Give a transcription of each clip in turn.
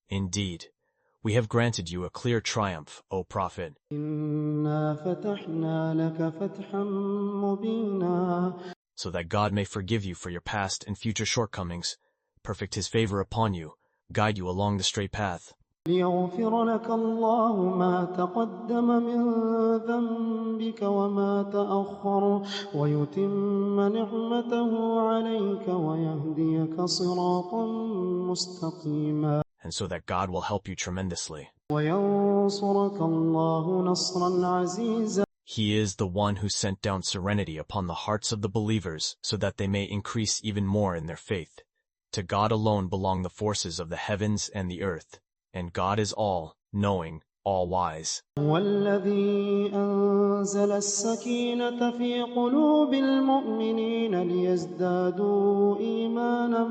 Indeed, we have granted you a clear triumph, O Prophet, so that God may forgive you for your past and future shortcomings, perfect His favor upon you, guide you along the straight path. ليغفر لك الله ما تقدم من ذنبك وما تأخر ويتم نعمته عليك ويهديك صراطا مستقيما. And so that God will help you tremendously. وينصرك الله نصرا عزيزا. He is the one who sent down serenity upon the hearts of the believers so that they may increase even more in their faith. To God alone belong the forces of the heavens and the earth, and God is all-knowing, all-wise. والذي أنزل السكينة في قلوب المؤمنين ليزدادوا إيمانا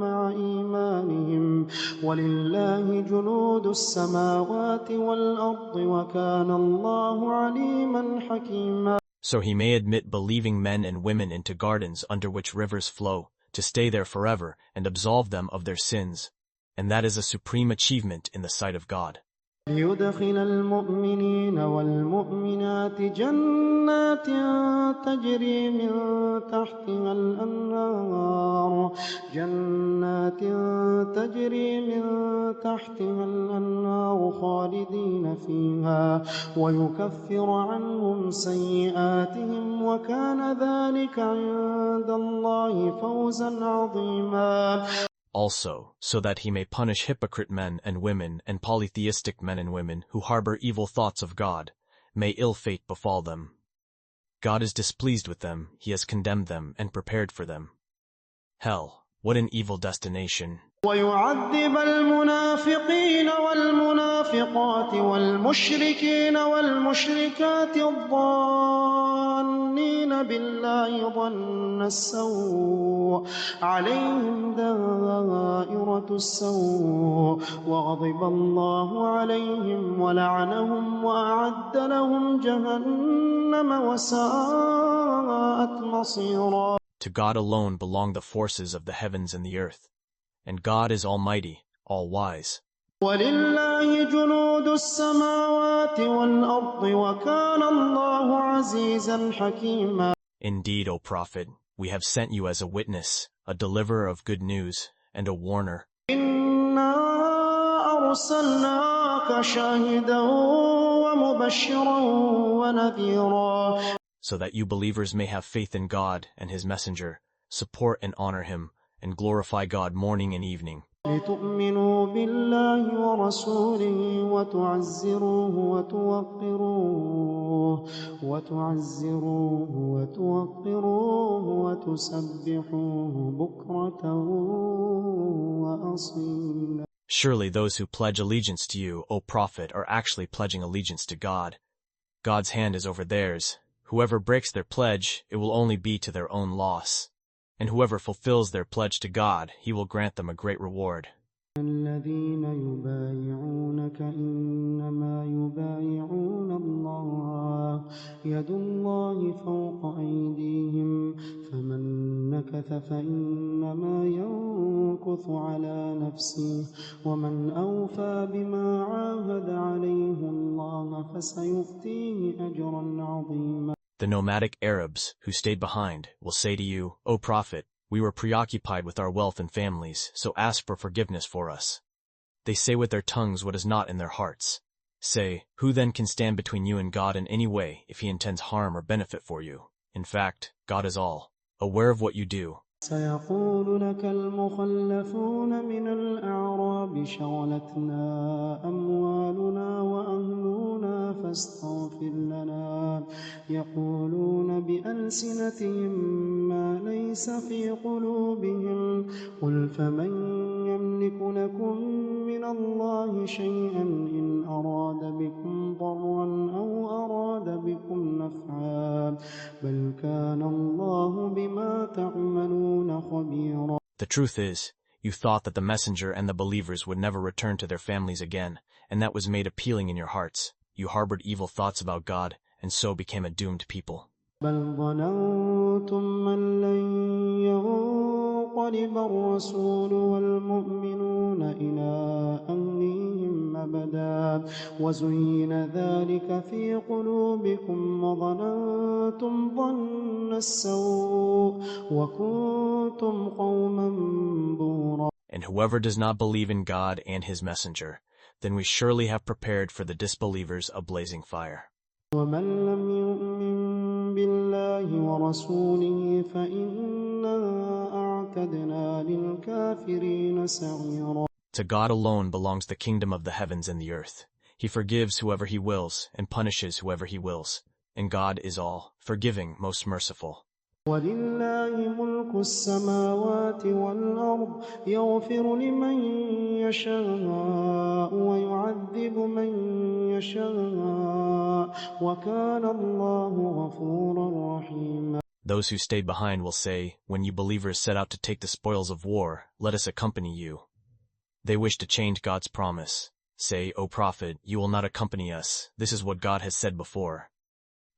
مع إيمانهم ولله جنود السماوات والأرض وكان الله عليما حكيما. So He may admit believing men and women into gardens under which rivers flow, to stay there forever and absolve them of their sins. And that is a supreme achievement in the sight of God. ليدخل المؤمنين والمؤمنات جنات تجري من تحتها الأنهار خالدين فيها ويكفر عنهم سيئاتهم وكان ذلك عند الله فوزا عظيما. Also, so that He may punish hypocrite men and women and polytheistic men and women who harbor evil thoughts of God, may ill fate befall them. God is displeased with them, He has condemned them and prepared for them hell. What an evil destination. ويعذب المنافقين والمنافقات والمشركين والمشركات الظانين بالله ظن السوء عليهم دائرة السوء وغضب الله عليهم ولعنهم وأعد لهم جهنم وساءت مصيرا. To God alone belong the forces of the heavens and the earth, and God is almighty, all-wise. وَلِلَّهِ جُنُودُ السَّمَاوَاتِ وَالْأَرْضِ وَكَانَ اللَّهُ عَزِيزًا حَكِيمًا. Indeed, O Prophet, we have sent you as a witness, a deliverer of good news, and a warner. إِنَّا أَرْسَلْنَاكَ شَاهِدًا وَمُبَشِّرًا وَنَذِيرًا. So that you believers may have faith in God and His messenger, support and honor Him, and glorify God morning and evening. لِتُؤْمِنُوا بِاللَّهِ وَرَسُولِهِ وَتُعَزِّرُوهُ وَتُوَقِّرُوهُ بُكْرَةً وَأَصِيلًا. Surely those who pledge allegiance to you, O Prophet, are actually pledging allegiance to God. God's hand is over theirs. Whoever breaks their pledge, it will only be to their own loss. And whoever fulfills their pledge to God, He will grant them a great reward. الذين يبايعونك إنما يبايعون الله يد الله فوق أيديهم فمن نكث فإنما ينكث على نفسه ومن أوفى بما عاهد عليه الله فسيؤتيه أجرا عظيما. The nomadic Arabs who stayed behind will say to you, O Prophet, we were preoccupied with our wealth and families, so ask for forgiveness for us. They say with their tongues what is not in their hearts. Say, who then can stand between you and God in any way if He intends harm or benefit for you? In fact, God is all aware of what you do. سيقول لك المخلفون من الأعراب شغلتنا أموالنا وأهلنا فاستغفر لنا يقولون بألسنتهم ما ليس في قلوبهم قل فمن يملك لكم من الله شيئا إن أراد بكم ضرا أو أراد بكم نفعا بل كان الله بما تعملون. The truth is, you thought that the messenger and the believers would never return to their families again, and that was made appealing in your hearts. You harbored evil thoughts about God, and so became a doomed people. بل ظننتم أن لن ينقلب الرسول والمؤمنون إلى أهلهم وزين ذلك في قلوبكم وظننتم ظن السوء وكنتم قوما بورا. And whoever does not believe in God and his messenger, then we surely have prepared for the disbelievers a blazing fire. ومن لم يؤمن بالله ورسوله فإنا أعتدنا للكافرين سعيرا. To God alone belongs the kingdom of the heavens and the earth. He forgives whoever he wills and punishes whoever he wills. And God is all forgiving, most merciful. ولله ملك السماوات والأرض يغفر لمن يشاء ويعذب من يشاء وكان الله غفورا رحيما. Those who stayed behind will say, when you believers set out to take the spoils of war, let us accompany you. They wish to change God's promise. Say, O Prophet, you will not accompany us. This is what God has said before.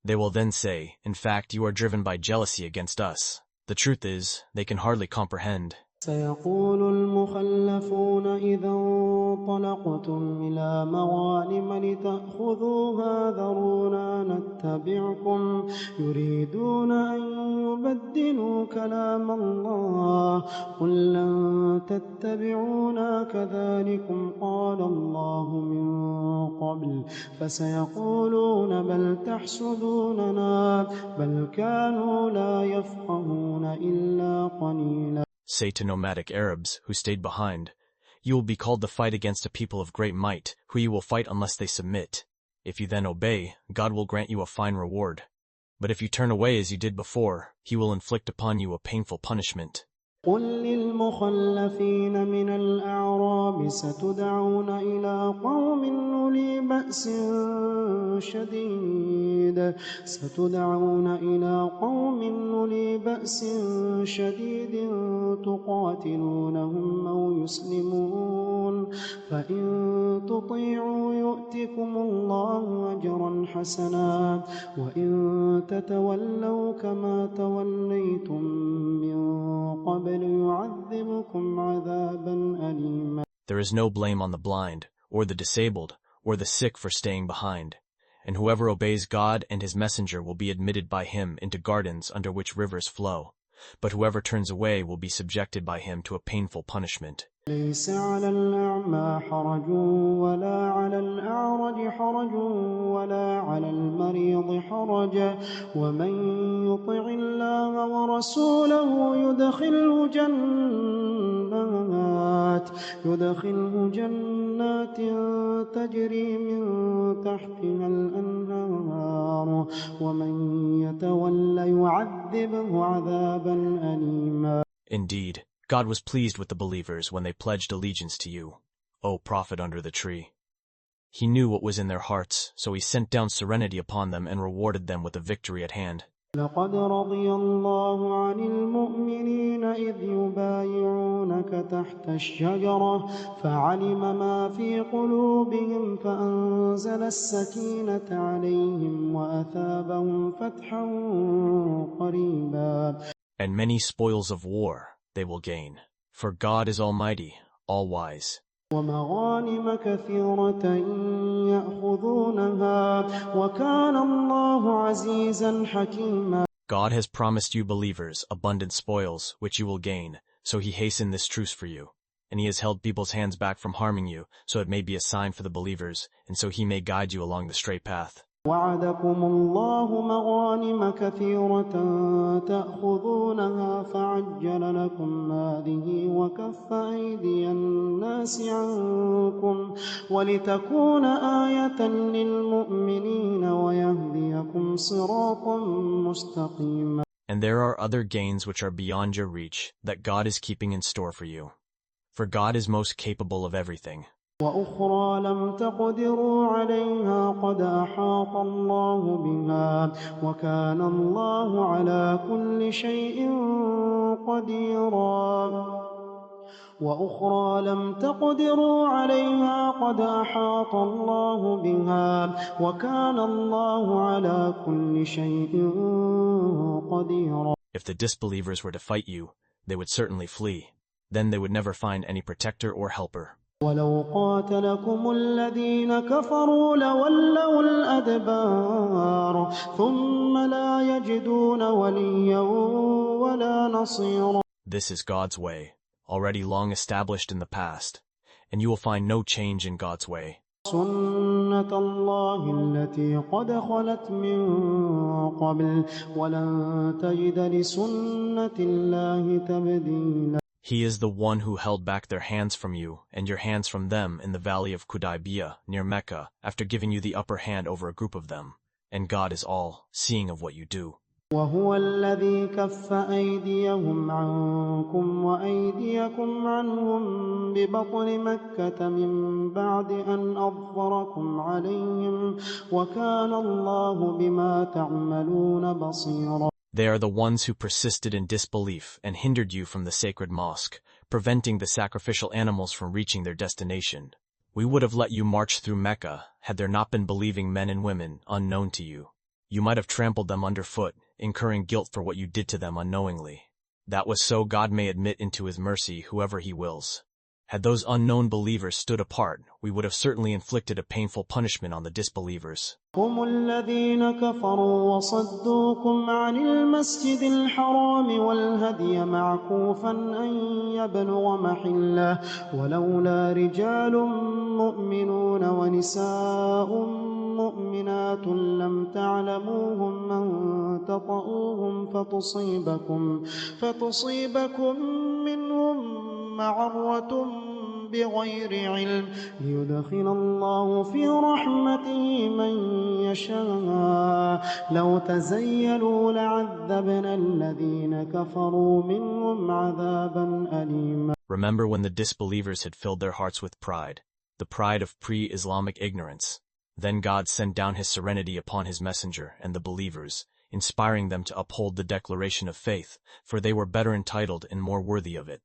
They will then say, in fact, you are driven by jealousy against us. The truth is, they can hardly comprehend. سيقول المخلفون إذا انطلقتم إلى مغانم لتأخذوها ذرونا نتبعكم يريدون أن يبدلوا كلام الله قل لن تتبعونا كذلكم قال الله من قبل فسيقولون بل تحسدوننا بل كانوا لا يفقهون إلا قليلا. Say to nomadic Arabs who stayed behind, you will be called to fight against a people of great might, who you will fight unless they submit. If you then obey, God will grant you a fine reward. But if you turn away as you did before, he will inflict upon you a painful punishment. قل للمخلفين من الأعراب ستدعون إلى قوم أولي بأس شديد تقاتلونهم أو يسلمون فإن تطيعوا يؤتكم الله أجرا حسنا وإن تتولوا كما توليتم من قبل يعذبكم عذابا أليما. There is no blame on the blind, or the disabled, or the sick for staying behind. And whoever obeys God and his messenger will be admitted by him into gardens under which rivers flow. But whoever turns away will be subjected by him to a painful punishment. ليس على الأعمى حرج ولا على الأعرج حرج ولا على المريض حرج ومن يطع الله ورسوله يدخله جنات تجري من تحتها الأنهار ومن يتول يعذبه عذابا أليما. Indeed, God was pleased with the believers when they pledged allegiance to you, O Prophet under the tree. He knew what was in their hearts, so he sent down serenity upon them and rewarded them with a victory at hand. لقد رضي الله عن المؤمنين إذ يبايعونك تحت الشجرة فعلم ما في قلوبهم فأنزل السكينة عليهم وأثابهم فتحا قريبا. And many spoils of war they will gain, for God is Almighty, all-wise. ومغانم كثيرة يأخذونها وكان الله عزيزا حكيما. God has promised you believers abundant spoils which you will gain, so he hastened this truce for you. And he has held people's hands back from harming you, so it may be a sign for the believers, and so he may guide you along the straight path. وعدكم الله مغانم كثيرة تأخذونها فعجل لكم هذه وكف أيدي الناس عنكم ولتكون آية للمؤمنين ويهديكم صراطا مستقيما. And there are other gains which are beyond your reach that God is keeping in store for you. For God is most capable of everything. وأخرى لم تقدروا عليها قد أحاط الله بها وكان الله على كل شيء قديرا. وأخرى لم تقدروا عليها قد أحاط الله بها وكان الله على كل شيء قديرا. If the disbelievers were to fight you, they would certainly flee. Then they would never find any protector or helper. ولو قاتلكم الذين كفروا لولوا الأدبار ثم لا يجدون وليا ولا نصيرا. This is God's way, already long established in the past, and you will find no change in God's way. سنة الله التي قد خلت من قبل ولن تجد لسنة الله تبديلا. He is the one who held back their hands from you and your hands from them in the valley of Kudaybiyah near Mecca after giving you the upper hand over a group of them, and God is all-seeing of what you do. وهو الذي كف أيديهم عنكم وأيديكم عنهم ببطن مكة من بعد أن أظفركم عليهم وكان الله بما تعملون بصيرا. They are the ones who persisted in disbelief and hindered you from the sacred mosque, preventing the sacrificial animals from reaching their destination. We would have let you march through Mecca had there not been believing men and women unknown to you. You might have trampled them underfoot, incurring guilt for what you did to them unknowingly. That was so God may admit into his mercy whoever he wills. Had those unknown believers stood apart, we would have certainly inflicted a painful punishment on the disbelievers. هم الذين كفروا وصدوكم عن المسجد الحرام والهدي معكوفا أن يبلغ محله ولولا رجال مؤمنون ونساء مؤمنات لم تعلموهم أن تطؤوهم فتصيبكم منهم معرة بغير علم ليدخل الله في رحمته من يشاء لو تزيلوا لعذبنا الذين كفروا منهم عذابا أليما. Remember when the disbelievers had filled their hearts with pride, the pride of pre-Islamic ignorance. Then God sent down his serenity upon his messenger and the believers, inspiring them to uphold the declaration of faith, for they were better entitled and more worthy of it.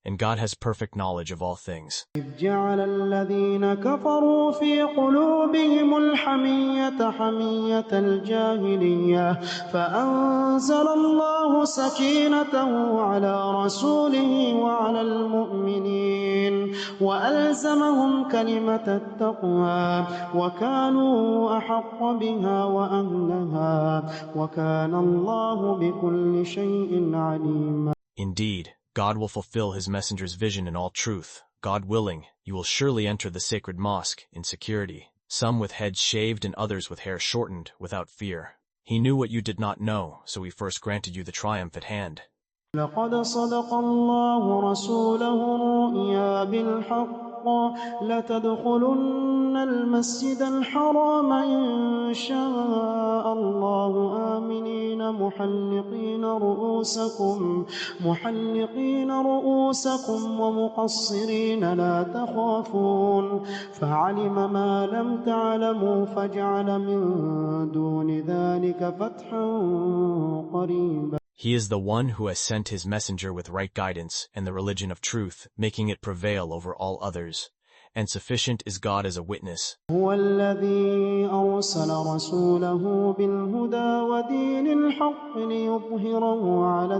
And God has perfect knowledge of all things. إذ جعل الذين كفروا في قلوبهم الحمية حمية الجاهلية فأنزل الله سكينته على رسوله وعلى المؤمنين وألزمهم كلمة التقوى وكانوا أحق بها وأهلها وكان الله بكل شيء عليما. Indeed, God will fulfill his messenger's vision in all truth. God willing, you will surely enter the sacred mosque in security, some with heads shaved and others with hair shortened, without fear. He knew what you did not know, so he first granted you the triumph at hand. لقد صدق الله رسوله الرؤيا بالحق لتدخلن المسجد الحرام إن شاء الله آمنين محلقين رؤوسكم ومقصرين لا تخافون فعلم ما لم تعلموا فجعل من دون ذلك فتحا قريبا. He is the one who has sent his messenger with right guidance and the religion of truth, making it prevail over all others. And sufficient is God as a witness. هو الذي أرسل رسوله بالهدى ودين الحق ليظهره على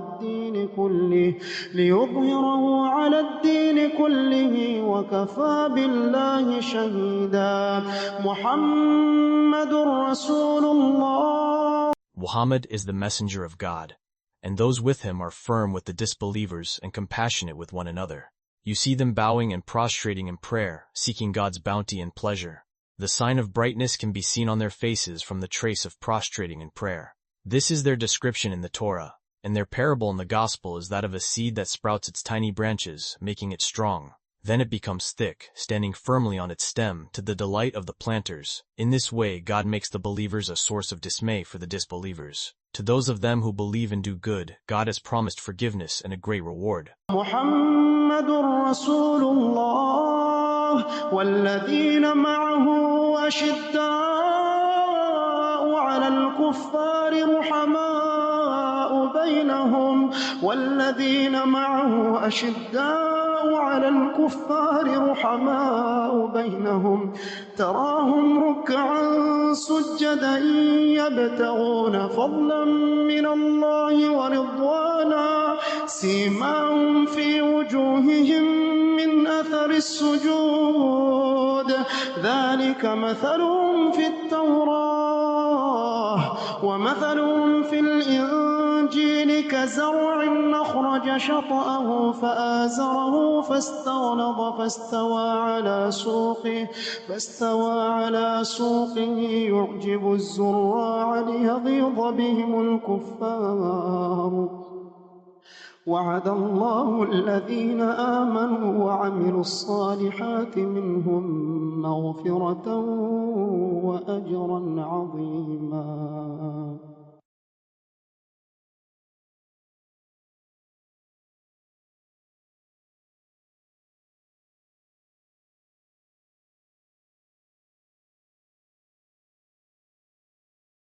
الدين كله وكفى بالله شهيدا. محمد رسول الله. Muhammad is the messenger of God, and those with him are firm with the disbelievers and compassionate with one another. You see them bowing and prostrating in prayer, seeking God's bounty and pleasure. The sign of brightness can be seen on their faces from the trace of prostrating in prayer. This is their description in the Torah, and their parable in the Gospel is that of a seed that sprouts its tiny branches, making it strong. Then it becomes thick, standing firmly on its stem, to the delight of the planters. In this way God makes the believers a source of dismay for the disbelievers. To those of them who believe and do good, God has promised forgiveness and a great reward. محمد رسول الله والذين معه أشداء على الكفار رحماء بينهم تراهم ركعا سجدا يبتغون فضلا من الله ورضوانا سيماهم في وجوههم من أثر السجود ذلك مثلهم في التوراة ومثلهم في الإنجيل كزرع أخرج شطأه فآزره فاستغلظ فاستوى على سوقه يعجب الزراع ليغيظ بهم الكفار وعد الله الذين آمنوا وعملوا الصالحات منهم مغفرة وأجرا عظيما